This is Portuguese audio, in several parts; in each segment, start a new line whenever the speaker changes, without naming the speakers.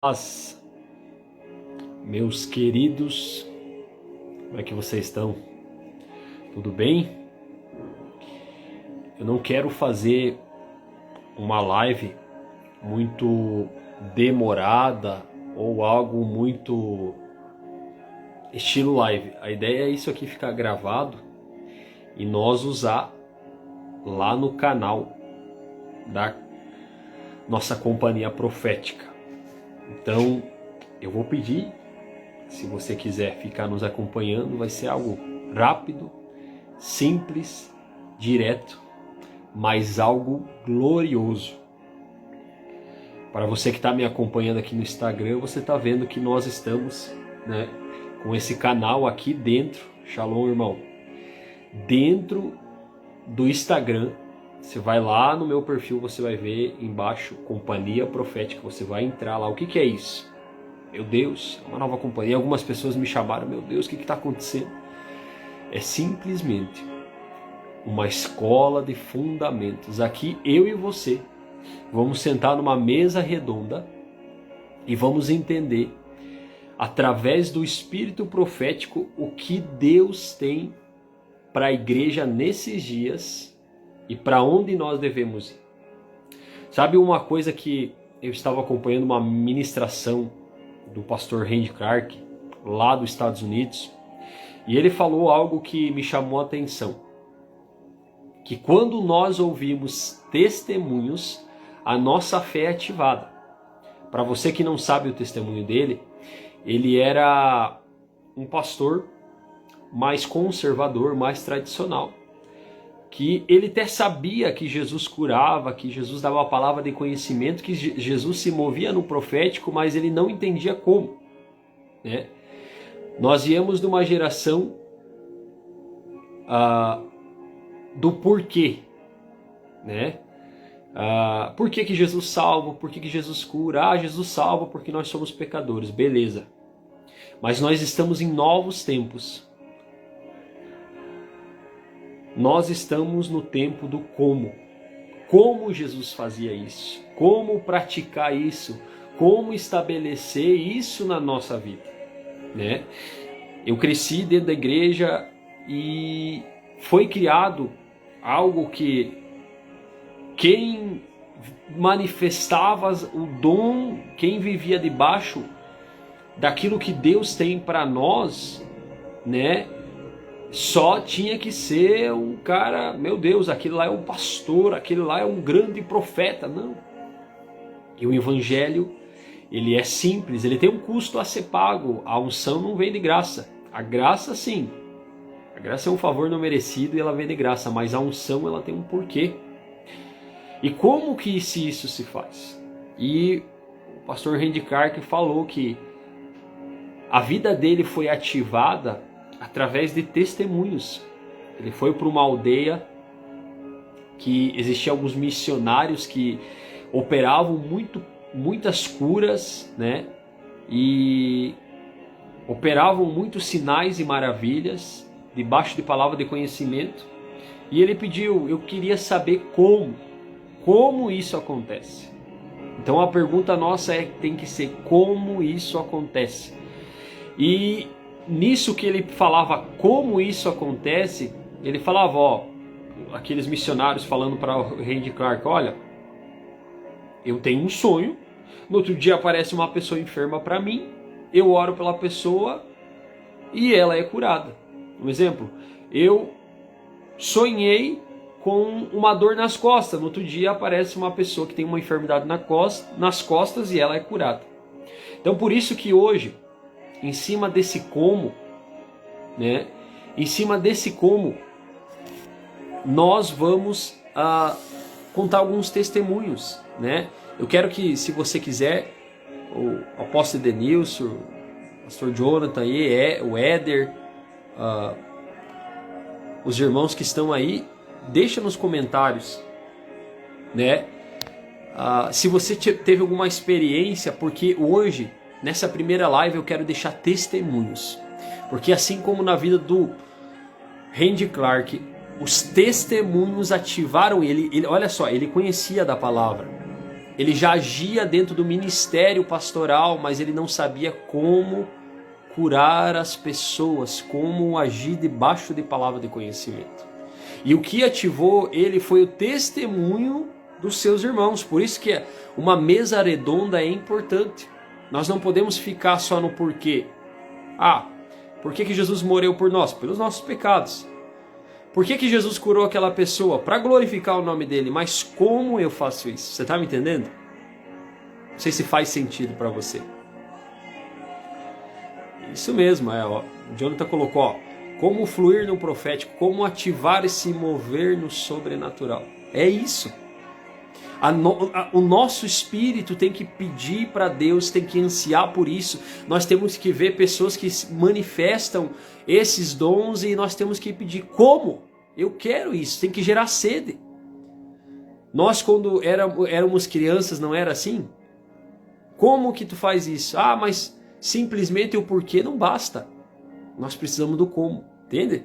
Paz, meus queridos, como é que vocês estão? Tudo bem? Eu não quero fazer uma live muito demorada ou algo muito estilo live. A ideia é isso aqui ficar gravado e nós usar lá no canal da nossa companhia profética. Então, eu vou pedir, se você quiser ficar nos acompanhando, vai ser algo rápido, simples, direto, mas algo glorioso. Para você que está me acompanhando aqui no Instagram, você está vendo que nós estamos, com esse canal aqui dentro, Shalom, irmão, dentro do Instagram. Você vai lá no meu perfil, você vai ver embaixo Companhia Profética, você vai entrar lá. O que é isso? Meu Deus, é uma nova companhia. Algumas pessoas me chamaram, meu Deus, o que está acontecendo? É simplesmente uma escola de fundamentos. Aqui eu e você vamos sentar numa mesa redonda e vamos entender, através do Espírito Profético, o que Deus tem para a igreja nesses dias e para onde nós devemos ir. Sabe uma coisa que eu estava acompanhando, uma ministração do pastor Randy Clark, lá dos Estados Unidos, e ele falou algo que me chamou a atenção, que quando nós ouvimos testemunhos, a nossa fé é ativada. Para você que não sabe o testemunho dele, ele era um pastor mais conservador, mais tradicional, que ele até sabia que Jesus curava, que Jesus dava a palavra de conhecimento, que Jesus se movia no profético, mas ele não entendia como, né? Nós viemos de uma geração do porquê, né? Por que Jesus salva? Por que Jesus cura? Jesus salva porque nós somos pecadores, beleza. Mas nós estamos em novos tempos. Nós estamos no tempo do como. Como Jesus fazia isso? Como praticar isso? Como estabelecer isso na nossa vida? Né? Eu cresci dentro da igreja e foi criado algo que quem manifestava o dom, quem vivia debaixo daquilo que Deus tem para nós, né? Só tinha que ser um cara, meu Deus, aquele lá é um pastor, aquele lá é um grande profeta. Não. E o evangelho, ele é simples, ele tem um custo a ser pago. A unção não vem de graça. A graça sim. A graça é um favor não merecido e ela vem de graça, mas a unção ela tem um porquê. E como que isso se faz? E o pastor Randy Clark falou que a vida dele foi ativada através de testemunhos. Ele foi para uma aldeia que existiam alguns missionários que operavam muitas curas, né? E operavam muitos sinais e maravilhas debaixo de palavra de conhecimento. E ele pediu, eu queria saber como isso acontece. Então a pergunta nossa tem que ser como isso acontece. E nisso que ele falava como isso acontece, ele falava, aqueles missionários falando para o Randy Clark, olha, eu tenho um sonho, no outro dia aparece uma pessoa enferma para mim, eu oro pela pessoa e ela é curada. Um exemplo, eu sonhei com uma dor nas costas, no outro dia aparece uma pessoa que tem uma enfermidade nas costas e ela é curada. Então por isso que hoje, em cima desse como, né? Em cima desse como, nós vamos contar alguns testemunhos, né? Eu quero que, se você quiser, o apóstolo Denilson, o pastor Jonathan aí, o Éder, os irmãos que estão aí, deixa nos comentários, né? Se você teve alguma experiência, porque hoje, nessa primeira live, eu quero deixar testemunhos. Porque assim como na vida do Randy Clark, os testemunhos ativaram ele. Olha só, ele conhecia da palavra. Ele já agia dentro do ministério pastoral, mas ele não sabia como curar as pessoas, como agir debaixo de palavra de conhecimento. E o que ativou ele foi o testemunho dos seus irmãos. Por isso que uma mesa redonda é importante. Nós não podemos ficar só no porquê. Por que Jesus morreu por nós? Pelos nossos pecados. Por que Jesus curou aquela pessoa? Para glorificar o nome dele. Mas como eu faço isso? Você está me entendendo? Não sei se faz sentido para você. Isso mesmo, o Jonathan colocou, como fluir no profético, como ativar e se mover no sobrenatural. É isso. O nosso espírito tem que pedir para Deus, tem que ansiar por isso. Nós temos que ver pessoas que manifestam esses dons e nós temos que pedir como? Eu quero isso, tem que gerar sede. Nós quando éramos crianças não era assim? Como que tu faz isso? Mas simplesmente o porquê não basta. Nós precisamos do como, entende?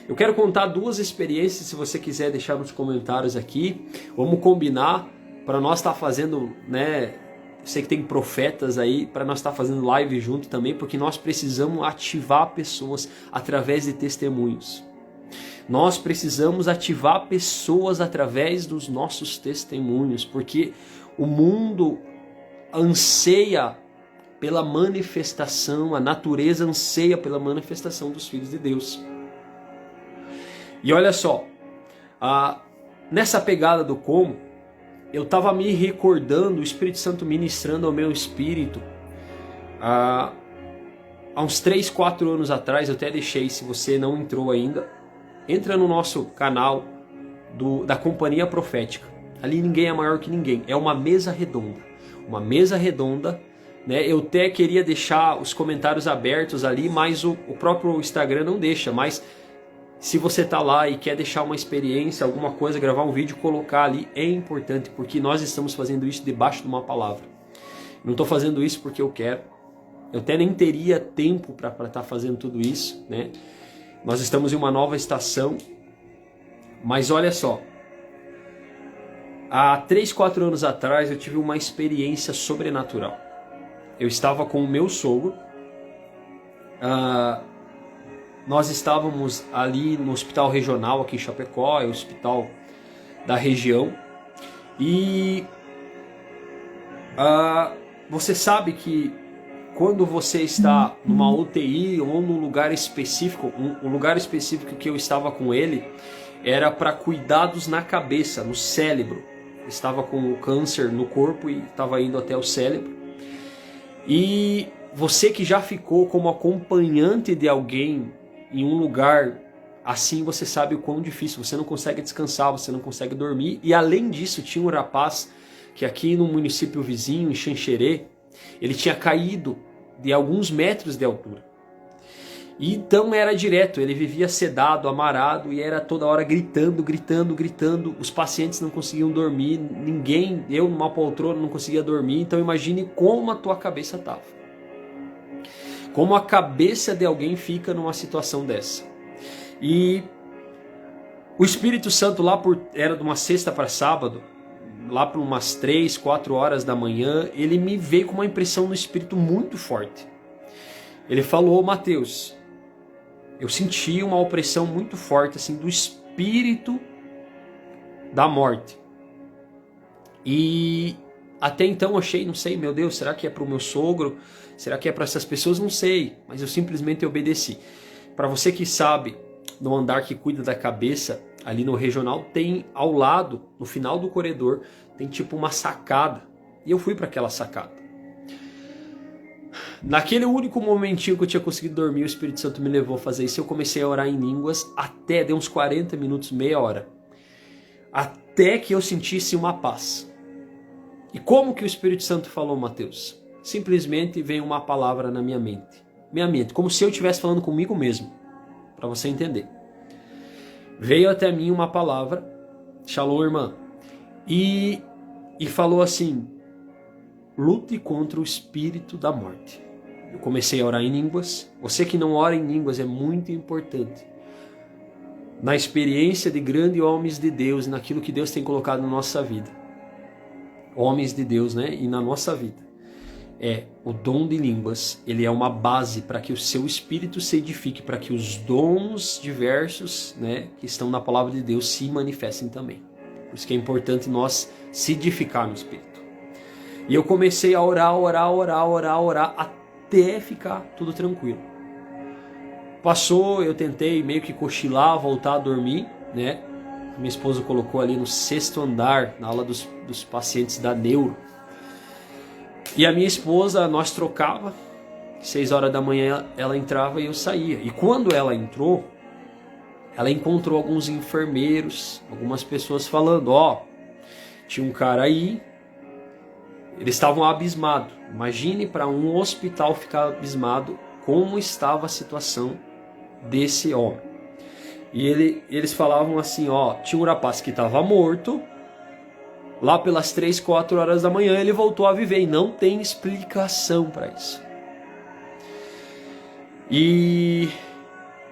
Eu quero contar 2 experiências, se você quiser deixar nos comentários aqui. Vamos combinar para nós estar fazendo, né? Eu sei que tem profetas aí, para nós estar fazendo live junto também, porque nós precisamos ativar pessoas através de testemunhos. Nós precisamos ativar pessoas através dos nossos testemunhos, porque o mundo anseia pela manifestação, a natureza anseia pela manifestação dos filhos de Deus. E olha só, nessa pegada do como, eu estava me recordando, o Espírito Santo ministrando ao meu espírito, há uns 3, 4 anos atrás, eu até deixei, se você não entrou ainda, entra no nosso canal da Companhia Profética. Ali ninguém é maior que ninguém, é uma mesa redonda. Uma mesa redonda, né? Eu até queria deixar os comentários abertos ali, mas o próprio Instagram não deixa, mas se você está lá e quer deixar uma experiência, alguma coisa, gravar um vídeo, colocar ali, é importante, porque nós estamos fazendo isso debaixo de uma palavra. Não estou fazendo isso porque eu quero. Eu até nem teria tempo para estar fazendo tudo isso, né? Nós estamos em uma nova estação, mas olha só. Há 3, 4 anos atrás eu tive uma experiência sobrenatural. Eu estava com o meu sogro. Nós estávamos ali no hospital regional aqui em Chapecó, é o hospital da região. E você sabe que quando você está numa UTI ou num lugar específico, um lugar específico que eu estava com ele era para cuidados na cabeça, no cérebro. Estava com o câncer no corpo e estava indo até o cérebro. E você que já ficou como acompanhante de alguém em um lugar assim, você sabe o quão difícil. Você não consegue descansar, você não consegue dormir. E além disso, tinha um rapaz que aqui no município vizinho, em Xanxerê, ele tinha caído de alguns metros de altura. E então era direto, ele vivia sedado, amarado e era toda hora gritando, gritando, gritando. Os pacientes não conseguiam dormir, ninguém, eu numa poltrona não conseguia dormir. Então imagine como a tua cabeça estava. Como a cabeça de alguém fica numa situação dessa. E o Espírito Santo lá era de uma sexta para sábado, lá por umas 3, 4 horas da manhã, ele me veio com uma impressão no Espírito muito forte. Ele falou: Mateus, eu senti uma opressão muito forte assim do espírito da morte. E até então eu achei, não sei, meu Deus, será que é para o meu sogro? Será que é para essas pessoas? Não sei, mas eu simplesmente obedeci. Para você que sabe, no andar que cuida da cabeça, ali no regional, tem ao lado, no final do corredor, tem tipo uma sacada. E eu fui para aquela sacada. Naquele único momentinho que eu tinha conseguido dormir, o Espírito Santo me levou a fazer isso. Eu comecei a orar em línguas até, deu uns 40 minutos, meia hora. Até que eu sentisse uma paz. E como que o Espírito Santo falou, Mateus? Simplesmente veio uma palavra na minha mente. Minha mente, como se eu estivesse falando comigo mesmo. Para você entender. Veio até mim uma palavra, Shalom, irmã, e falou assim: lute contra o espírito da morte. Eu comecei a orar em línguas. Você que não ora em línguas é muito importante. Na experiência de grandes homens de Deus, naquilo que Deus tem colocado na nossa vida. homens de Deus, né? E na nossa vida. O dom de línguas, ele é uma base para que o seu espírito se edifique, para que os dons diversos, né, que estão na palavra de Deus se manifestem também. Por isso que é importante nós se edificar no espírito. E eu comecei a orar, até ficar tudo tranquilo. Passou, eu tentei meio que cochilar, voltar a dormir, né? Minha esposa colocou ali no 6º andar, na aula dos pacientes da neuro. E a minha esposa, nós trocava, 6 horas da manhã ela entrava e eu saía. E quando ela entrou, ela encontrou alguns enfermeiros, algumas pessoas falando, tinha um cara aí, eles estavam abismados. Imagine para um hospital ficar abismado como estava a situação desse homem. E eles falavam assim, tinha um rapaz que estava morto, lá pelas 3, 4 horas da manhã ele voltou a viver e não tem explicação para isso. E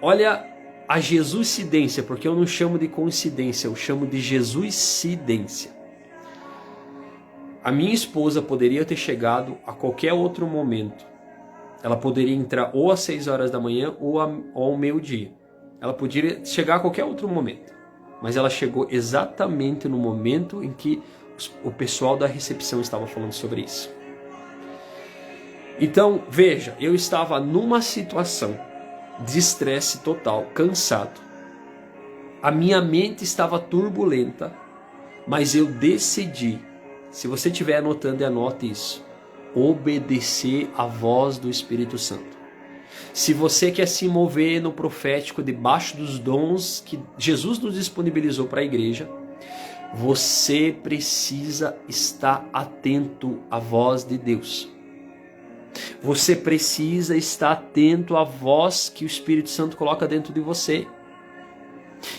olha a Jesuscidência, porque eu não chamo de coincidência, eu chamo de Jesuscidência. A minha esposa poderia ter chegado a qualquer outro momento. Ela poderia entrar ou às 6 horas da manhã ou ao meio-dia. Ela poderia chegar a qualquer outro momento. Mas ela chegou exatamente no momento em que o pessoal da recepção estava falando sobre isso. Então, veja, eu estava numa situação de estresse total, cansado. A minha mente estava turbulenta, mas eu decidi, se você estiver anotando, anote isso, obedecer à voz do Espírito Santo. Se você quer se mover no profético debaixo dos dons que Jesus nos disponibilizou para a igreja, você precisa estar atento à voz de Deus. Você precisa estar atento à voz que o Espírito Santo coloca dentro de você.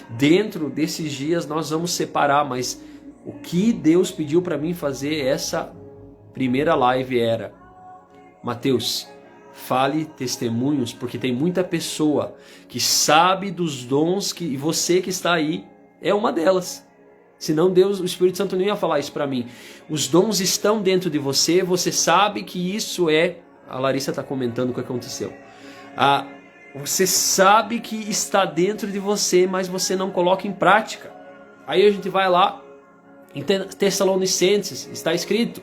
Dentro desses dias nós vamos separar, mas o que Deus pediu para mim fazer essa primeira live era: Mateus, fale testemunhos, porque tem muita pessoa que sabe dos dons e você que está aí é uma delas. Senão Deus, o Espírito Santo não ia falar isso para mim. Os dons estão dentro de você, você sabe que isso é... A Larissa está comentando o que aconteceu. Você sabe que está dentro de você, mas você não coloca em prática. Aí a gente vai lá, em Tessalonicenses, está escrito: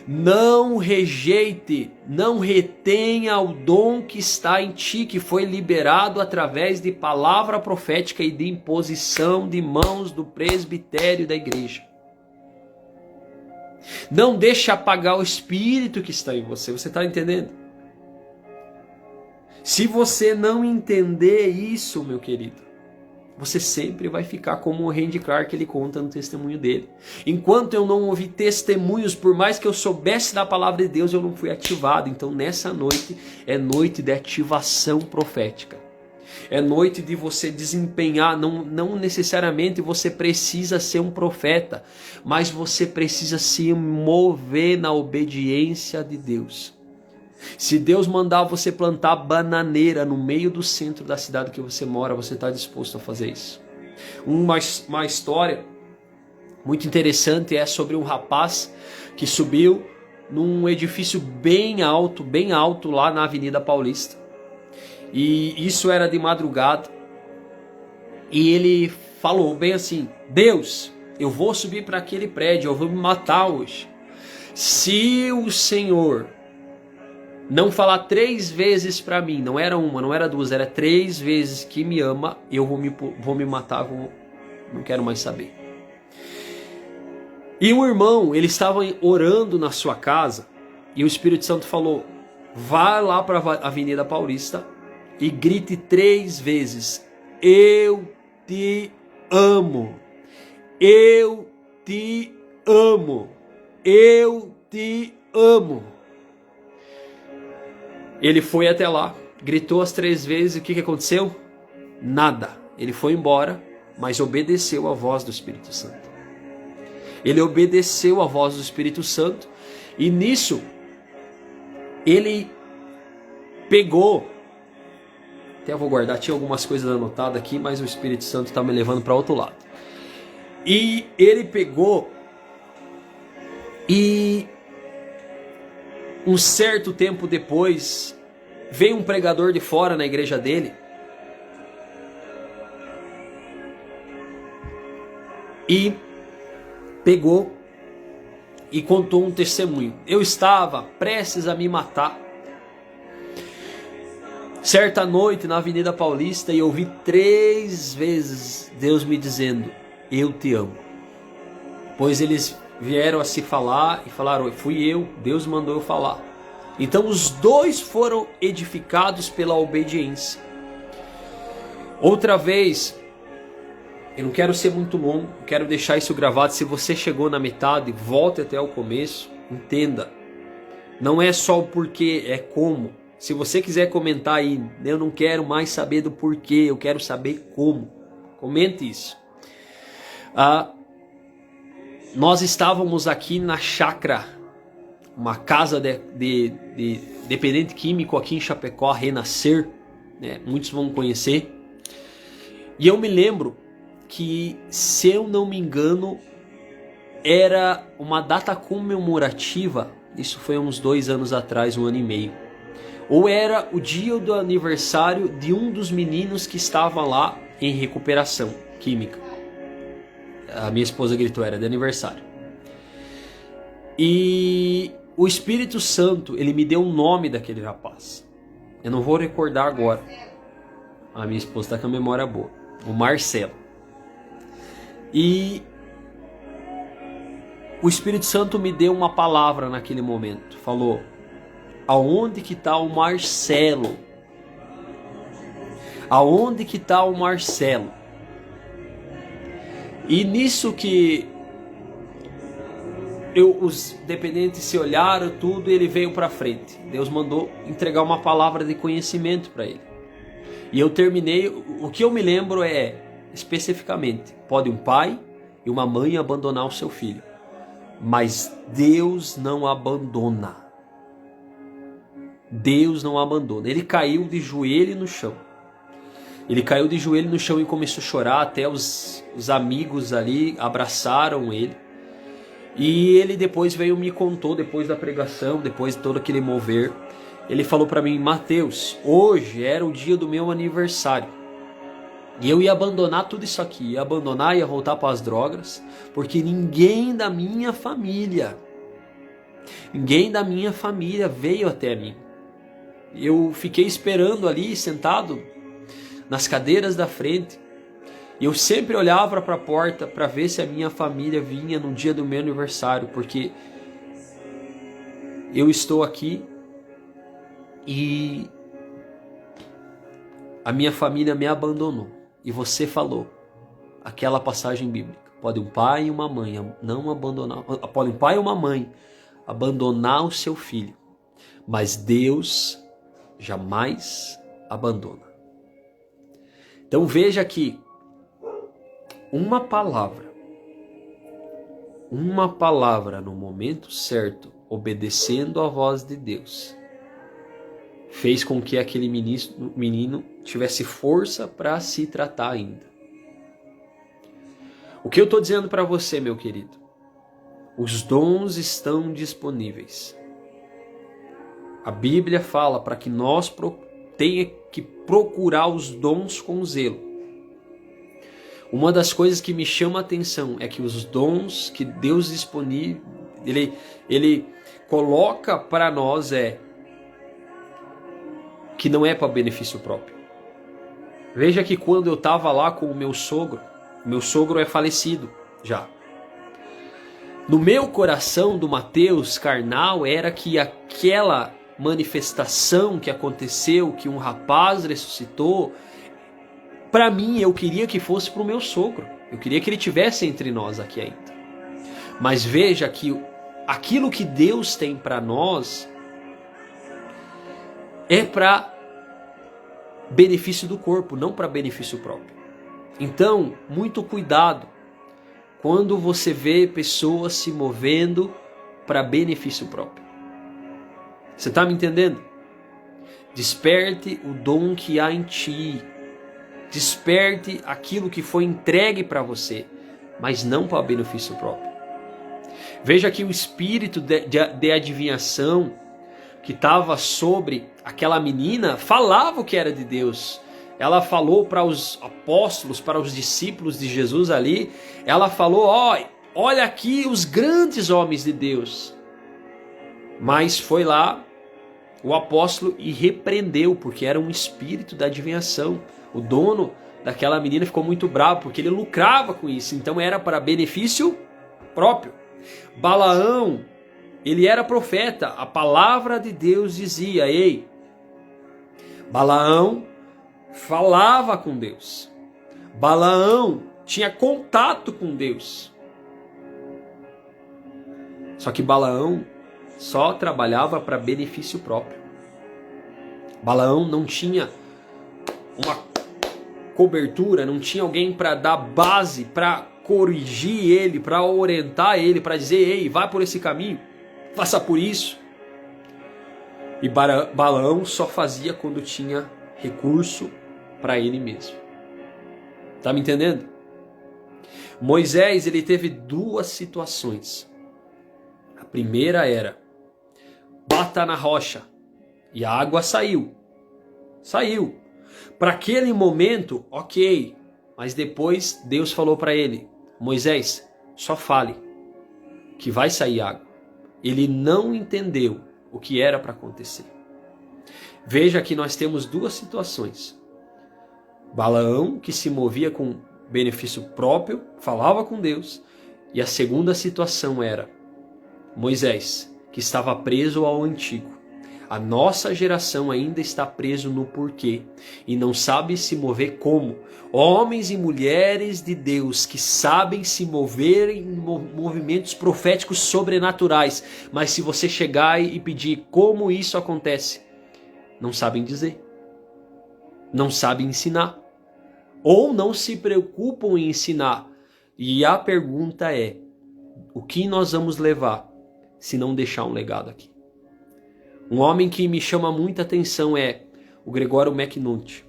não rejeite, não retenha o dom que está em ti, que foi liberado através de palavra profética e de imposição de mãos do presbitério da igreja. Não deixe apagar o espírito que está em você. Você está entendendo? Se você não entender isso, meu querido, você sempre vai ficar como o Randy Clark, ele conta no testemunho dele. Enquanto eu não ouvi testemunhos, por mais que eu soubesse da palavra de Deus, eu não fui ativado. Então nessa noite é noite de ativação profética. É noite de você desempenhar, não necessariamente você precisa ser um profeta, mas você precisa se mover na obediência de Deus. Se Deus mandar você plantar bananeira no meio do centro da cidade que você mora, você está disposto a fazer isso? Uma história muito interessante é sobre um rapaz que subiu num edifício bem alto lá na Avenida Paulista. E isso era de madrugada. E ele falou bem assim: Deus, eu vou subir para aquele prédio, eu vou me matar hoje. Se o Senhor não falar 3 vezes para mim, não era uma, não era 2, era 3 vezes que me ama, eu vou me matar, não quero mais saber. E um irmão, ele estava orando na sua casa, e o Espírito Santo falou: vá lá para a Avenida Paulista e grite 3 vezes: eu te amo, eu te amo, eu te amo. Ele foi até lá, gritou as 3 vezes, e o que aconteceu? Nada. Ele foi embora, mas obedeceu a voz do Espírito Santo. Ele obedeceu a voz do Espírito Santo, e nisso ele pegou, até eu vou guardar, tinha algumas coisas anotadas aqui, mas o Espírito Santo está me levando para outro lado. E ele pegou E um certo tempo depois, veio um pregador de fora na igreja dele e pegou e contou um testemunho. Eu estava prestes a me matar certa noite na Avenida Paulista e ouvi 3 vezes Deus me dizendo: eu te amo. Pois eles vieram a se falar e falaram: fui eu, Deus mandou eu falar. Então os dois foram edificados pela obediência. Outra vez, eu não quero ser muito longo, quero deixar isso gravado. Se você chegou na metade, volte até o começo, entenda. Não é só o porquê, é como. Se você quiser comentar aí: eu não quero mais saber do porquê, eu quero saber como. Comente isso. Nós estávamos aqui na chácara, uma casa de dependente químico aqui em Chapecó, Renascer, né? Muitos vão conhecer. E eu me lembro que, se eu não me engano, era uma data comemorativa. Isso foi uns 2 anos atrás, 1 ano e meio. Ou era o dia do aniversário de um dos meninos que estava lá em recuperação química. A minha esposa gritou: era de aniversário. E o Espírito Santo, ele me deu o nome daquele rapaz. Eu não vou recordar agora. A minha esposa está com a memória boa. O Marcelo. E o Espírito Santo me deu uma palavra naquele momento. Falou: aonde que está o Marcelo? Aonde que está o Marcelo? E nisso que os dependentes se olharam tudo, e ele veio para frente. Deus mandou entregar uma palavra de conhecimento para ele. E eu terminei, o que eu me lembro é, especificamente: pode um pai e uma mãe abandonar o seu filho, mas Deus não abandona. Deus não abandona. Ele caiu de joelho no chão. Ele caiu de joelho no chão e começou a chorar. Até os amigos ali abraçaram ele. E ele depois veio e me contou, depois da pregação, depois de todo aquele mover, ele falou para mim: Mateus, hoje era o dia do meu aniversário. E eu ia abandonar tudo isso aqui, ia abandonar, ia voltar para as drogas, porque ninguém da minha família veio até mim. Eu fiquei esperando ali, sentado nas cadeiras da frente. E eu sempre olhava para a porta para ver se a minha família vinha no dia do meu aniversário, porque eu estou aqui e a minha família me abandonou. E você falou aquela passagem bíblica: pode um pai e uma mãe não abandonar, pode um pai e uma mãe abandonar o seu filho, mas Deus jamais abandona. Então veja aqui, uma palavra no momento certo, obedecendo à voz de Deus, fez com que aquele menino tivesse força para se tratar ainda. O que eu estou dizendo para você, meu querido? Os dons estão disponíveis. A Bíblia fala para que nós tenha que procurar os dons com zelo. Uma das coisas que me chama a atenção é que os dons que Deus disponível, ele coloca para nós que não é para benefício próprio. Veja que quando eu estava lá com o meu sogro é falecido já. No meu coração do Mateus carnal era que aquela manifestação que aconteceu, que um rapaz ressuscitou, para mim eu queria que fosse para o meu sogro. Eu queria que ele tivesse entre nós aqui ainda. Mas veja que aquilo que Deus tem para nós é para benefício do corpo, não para benefício próprio. Então, muito cuidado quando você vê pessoas se movendo para benefício próprio. Você está me entendendo? Desperte o dom que há em ti. Desperte aquilo que foi entregue para você, mas não para benefício próprio. Veja que o espírito de adivinhação que estava sobre aquela menina falava o que era de Deus. Ela falou para os apóstolos, para os discípulos de Jesus ali, ela falou, olha aqui os grandes homens de Deus. Mas foi lá o apóstolo e repreendeu, porque era um espírito da adivinhação. O dono daquela menina ficou muito bravo, porque ele lucrava com isso, então era para benefício próprio. Balaão, ele era profeta, a palavra de Deus dizia, ei, Balaão falava com Deus, Balaão tinha contato com Deus. Só que Balaão só trabalhava para benefício próprio. Balaão não tinha uma cobertura, não tinha alguém para dar base, para corrigir ele, para orientar ele, para dizer, ei, vá por esse caminho, faça por isso. E Balaão só fazia quando tinha recurso para ele mesmo. Tá me entendendo? Moisés, ele teve duas situações. A primeira era, bata na rocha, e a água saiu. Saiu. Para aquele momento, ok, mas depois Deus falou para ele, Moisés, só fale que vai sair água. Ele não entendeu o que era para acontecer. Veja que nós temos duas situações. Balaão, que se movia com benefício próprio, falava com Deus. E a segunda situação era Moisés, que estava preso ao antigo. A nossa geração ainda está preso no porquê e não sabe se mover como. Homens e mulheres de Deus que sabem se mover em movimentos proféticos sobrenaturais, mas se você chegar e pedir como isso acontece, não sabem dizer, não sabem ensinar, ou não se preocupam em ensinar. E a pergunta é, o que nós vamos levar se não deixar um legado aqui? Um homem que me chama muita atenção é o Gregório McNutt.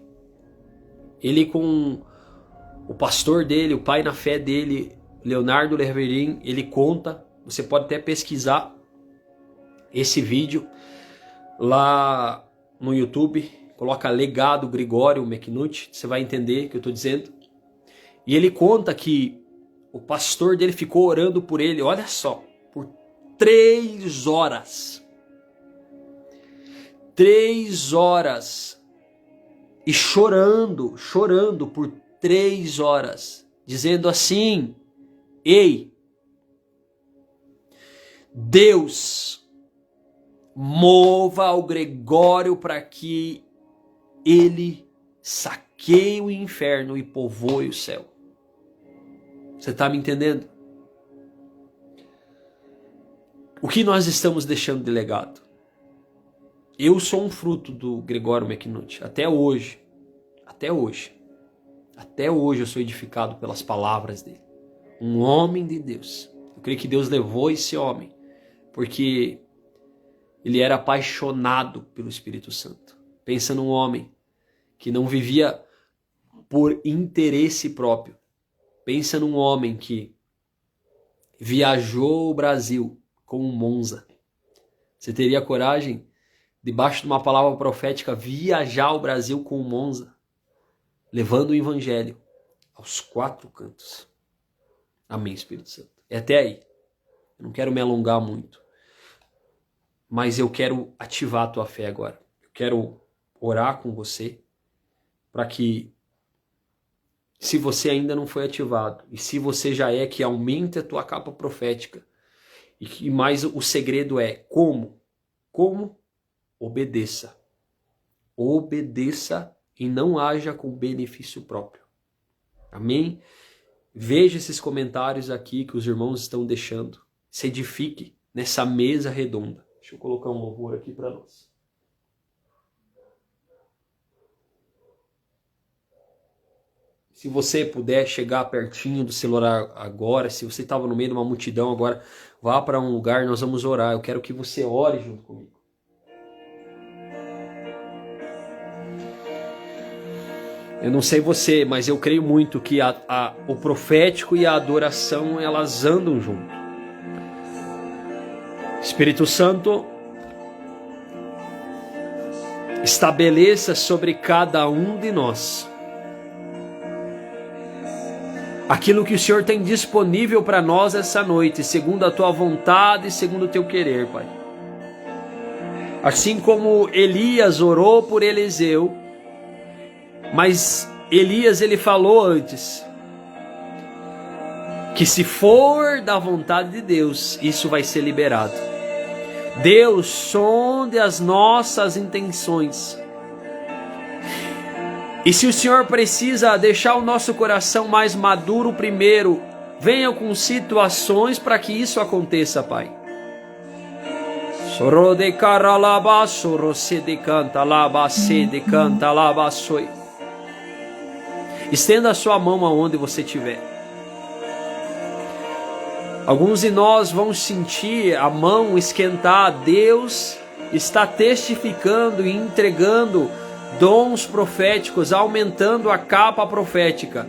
Ele com o pastor dele, o pai na fé dele, Leonardo Leverin, ele conta, você pode até pesquisar esse vídeo lá no YouTube, coloca Legado Gregório McNutt, você vai entender o que eu estou dizendo. E ele conta que o pastor dele ficou orando por ele, olha só, por 3 horas. 3 horas. E chorando por 3 horas. Dizendo assim, ei, Deus, mova o Gregório para que ele saqueie o inferno e povoe o céu. Você está me entendendo? O que nós estamos deixando de legado? Eu sou um fruto do Gregório McNutt, até hoje. Até hoje eu sou edificado pelas palavras dele. Um homem de Deus. Eu creio que Deus levou esse homem, porque ele era apaixonado pelo Espírito Santo. Pensa num homem que não vivia por interesse próprio. Pensa num homem que viajou o Brasil com um Monza. Você teria coragem, debaixo de uma palavra profética, viajar o Brasil com um Monza, levando o evangelho aos 4 cantos? Amém, Espírito Santo. É até aí. Eu não quero me alongar muito, mas eu quero ativar a tua fé agora. Eu quero orar com você para que, se você ainda não foi ativado, e se você já é, que aumente a tua capa profética. E mais o segredo é como? Como? Obedeça. Obedeça e não haja com benefício próprio. Amém? Veja esses comentários aqui que os irmãos estão deixando. Se edifique nessa mesa redonda. Deixa eu colocar um louvor aqui para nós. Se você puder chegar pertinho do celular agora, se você estava no meio de uma multidão agora, vá para um lugar, nós vamos orar. Eu quero que você ore junto comigo. Eu não sei você, mas eu creio muito que o profético e a adoração, elas andam junto. Espírito Santo, estabeleça sobre cada um de nós aquilo que o Senhor tem disponível para nós essa noite, segundo a tua vontade e segundo o teu querer, Pai. Assim como Elias orou por Eliseu, mas Elias ele falou antes que se for da vontade de Deus, isso vai ser liberado. Deus, sonde as nossas intenções. E se o Senhor precisa deixar o nosso coração mais maduro primeiro, venha com situações para que isso aconteça, Pai. Estenda a sua mão aonde você estiver. Alguns de nós vão sentir a mão esquentar. Deus está testificando e entregando dons proféticos, aumentando a capa profética.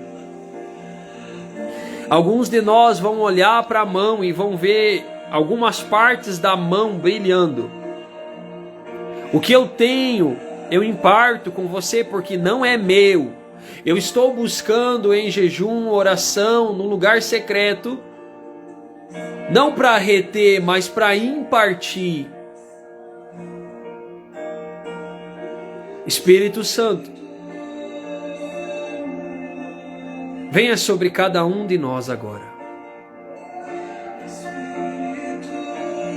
Alguns de nós vão olhar para a mão e vão ver algumas partes da mão brilhando. O que eu tenho, eu imparto com você porque não é meu. Eu estou buscando em jejum, oração, no lugar secreto, não para reter, mas para impartir. Espírito Santo, venha sobre cada um de nós agora.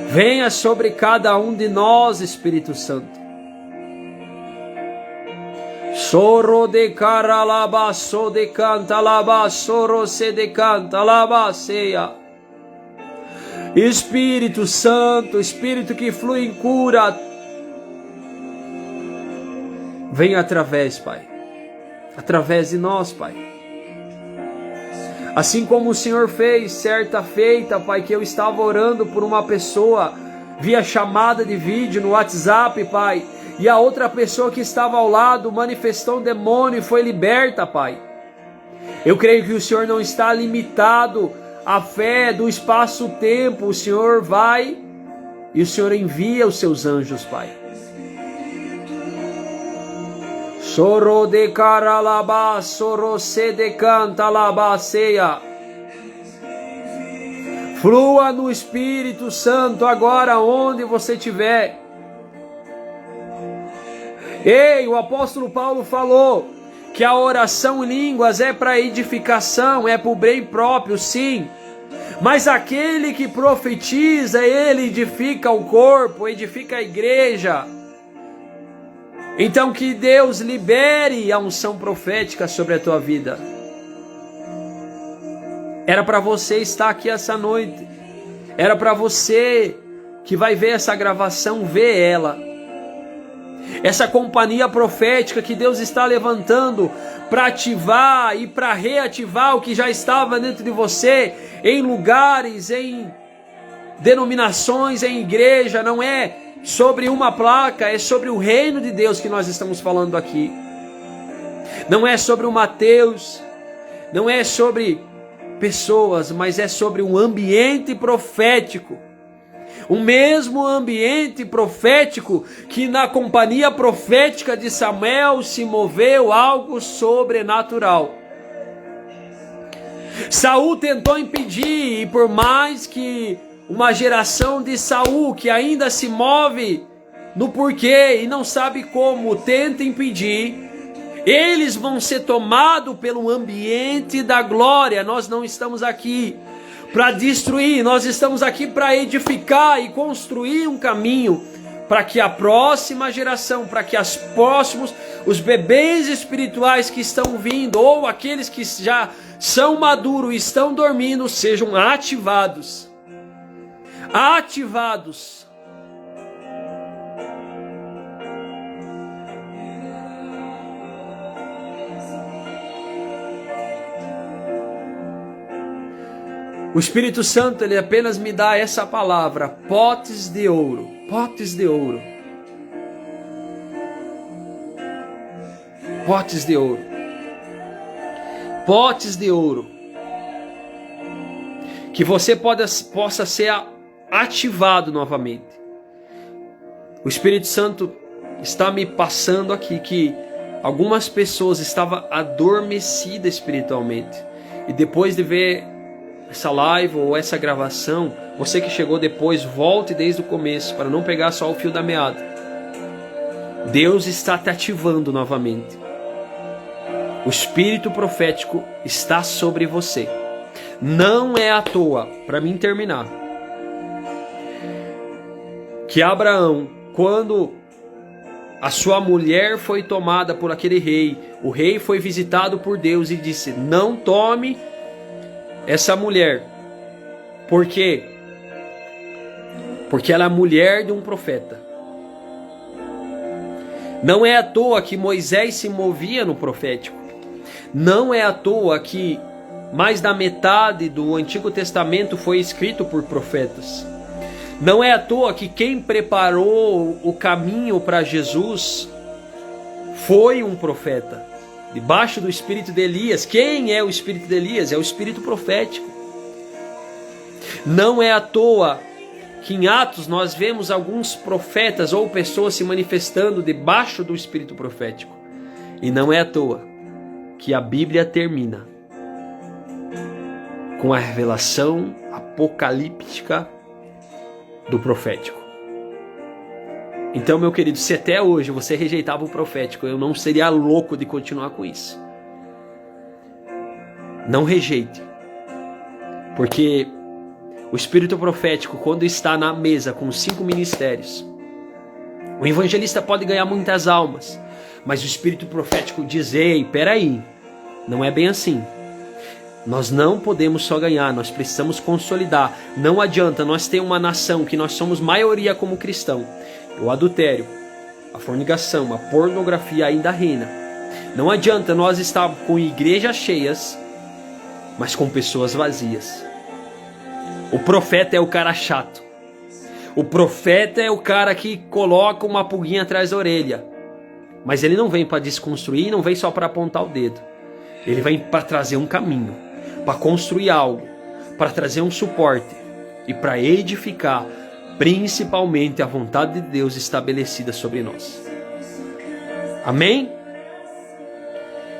Venha sobre cada um de nós, Espírito Santo. Soro de caralaba, so de canta laba, soro se de canta laba, ceia. Espírito Santo, Espírito que flui em cura, vem através, Pai, através de nós, Pai. Assim como o Senhor fez certa feita, Pai, que eu estava orando por uma pessoa via chamada de vídeo no WhatsApp, Pai, e a outra pessoa que estava ao lado manifestou um demônio e foi liberta, Pai. Eu creio que o Senhor não está limitado à fé do espaço-tempo. O Senhor vai e o Senhor envia os seus anjos, Pai. Soro de caralaba, soro se de canta labaceia. Flua no Espírito Santo agora onde você estiver. Ei, o apóstolo Paulo falou que a oração em línguas é para edificação, é para o bem próprio, sim. Mas aquele que profetiza, ele edifica o corpo, edifica a igreja. Então que Deus libere a unção profética sobre a tua vida. Era para você estar aqui essa noite. Era para você que vai ver essa gravação, ver ela. Essa companhia profética que Deus está levantando para ativar e para reativar o que já estava dentro de você, em lugares, em denominações, em igreja. Não é sobre uma placa, é sobre o reino de Deus que nós estamos falando aqui. Não é sobre o Mateus, não é sobre pessoas, mas é sobre um ambiente profético. O mesmo ambiente profético que na companhia profética de Samuel se moveu algo sobrenatural. Saul tentou impedir, e por mais que uma geração de Saul que ainda se move no porquê e não sabe como, tenta impedir, eles vão ser tomados pelo ambiente da glória. Nós não estamos aqui para destruir, nós estamos aqui para edificar e construir um caminho para que a próxima geração, para que os bebês espirituais que estão vindo, ou aqueles que já são maduros e estão dormindo, sejam ativados. Ativados. O Espírito Santo, ele apenas me dá essa palavra: potes de ouro, potes de ouro, potes de ouro, potes de ouro, que você possa ser ativado novamente. O Espírito Santo está me passando aqui que algumas pessoas estavam adormecidas espiritualmente. E depois de ver essa live ou essa gravação, você que chegou depois, volte desde o começo para não pegar só o fio da meada. Deus está te ativando novamente. O Espírito profético está sobre você. Não é à toa, para mim terminar, que Abraão, quando a sua mulher foi tomada por aquele rei, o rei foi visitado por Deus e disse: não tome essa mulher. Por quê? Porque ela é mulher de um profeta. Não é à toa que Moisés se movia no profético. Não é à toa que mais da metade do Antigo Testamento foi escrito por profetas. Não é à toa que quem preparou o caminho para Jesus foi um profeta. Debaixo do espírito de Elias. Quem é o espírito de Elias? É o espírito profético. Não é à toa que em Atos nós vemos alguns profetas ou pessoas se manifestando debaixo do espírito profético. E não é à toa que a Bíblia termina com a revelação apocalíptica do profético. Então, meu querido, se até hoje você rejeitava o profético, eu não seria louco de continuar com isso. Não rejeite. Porque o espírito profético, quando está na mesa com os 5 ministérios, o evangelista pode ganhar muitas almas, mas o espírito profético diz: ei, peraí, não é bem assim. Nós não podemos só ganhar, nós precisamos consolidar. Não adianta nós ter uma nação que nós somos maioria como cristão. O adultério, a fornicação, a pornografia ainda reina. Não adianta nós estar com igrejas cheias, mas com pessoas vazias. O profeta é o cara chato. O profeta é o cara que coloca uma pulguinha atrás da orelha. Mas ele não vem para desconstruir, não vem só para apontar o dedo. Ele vem para trazer um caminho, para construir algo, para trazer um suporte e para edificar principalmente a vontade de Deus estabelecida sobre nós. Amém?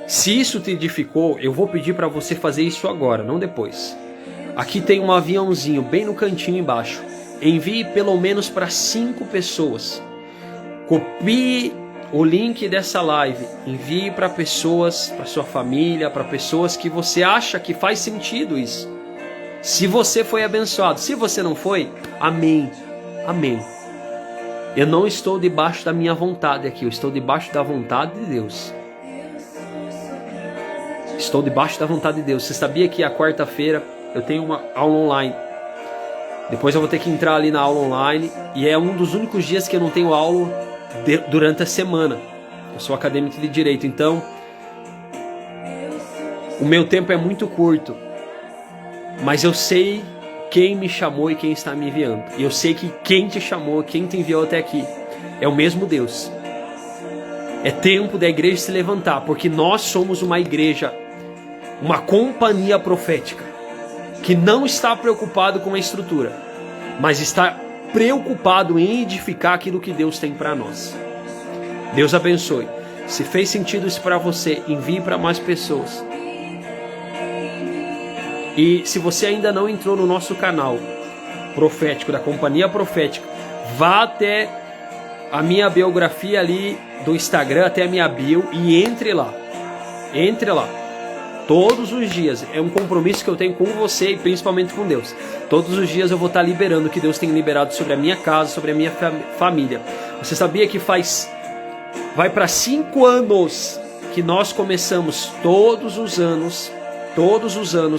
Se isso te edificou, eu vou pedir para você fazer isso agora, não depois. Aqui tem um aviãozinho bem no cantinho embaixo. Envie pelo menos para 5 pessoas. Copie o link dessa live, envie para pessoas, para sua família, para pessoas que você acha que faz sentido isso. Se você foi abençoado, se você não foi, amém, amém. Eu não estou debaixo da minha vontade aqui, eu estou debaixo da vontade de Deus. Estou debaixo da vontade de Deus. Você sabia que a quarta-feira eu tenho uma aula online? Depois eu vou ter que entrar ali na aula online, e é um dos únicos dias que eu não tenho aula durante a semana. Eu sou acadêmico de direito, então o meu tempo é muito curto, mas eu sei quem me chamou e quem está me enviando. E eu sei que quem te chamou, quem te enviou até aqui é o mesmo Deus. É tempo da igreja se levantar, porque nós somos uma igreja, uma companhia profética que não está preocupado com a estrutura, mas está preocupado em edificar aquilo que Deus tem para nós. Deus abençoe. Se fez sentido isso para você, envie para mais pessoas. E se você ainda não entrou no nosso canal profético, da Companhia Profética, vá até a minha biografia ali do Instagram, até a minha bio, e entre lá. Entre lá. Todos os dias, é um compromisso que eu tenho com você e principalmente com Deus. Todos os dias eu vou estar liberando o que Deus tem liberado sobre a minha casa, sobre a minha família. Você sabia que vai para 5 anos que nós começamos todos os anos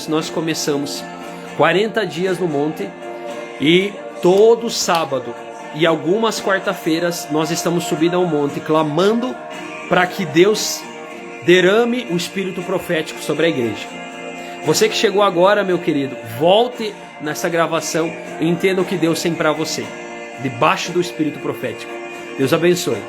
nós começamos 40 dias no monte, e todo sábado e algumas quarta-feiras nós estamos subindo ao monte clamando para que Deus derrame o espírito profético sobre a igreja. Você que chegou agora, meu querido, volte nessa gravação e entenda o que Deus tem para você, debaixo do espírito profético. Deus abençoe.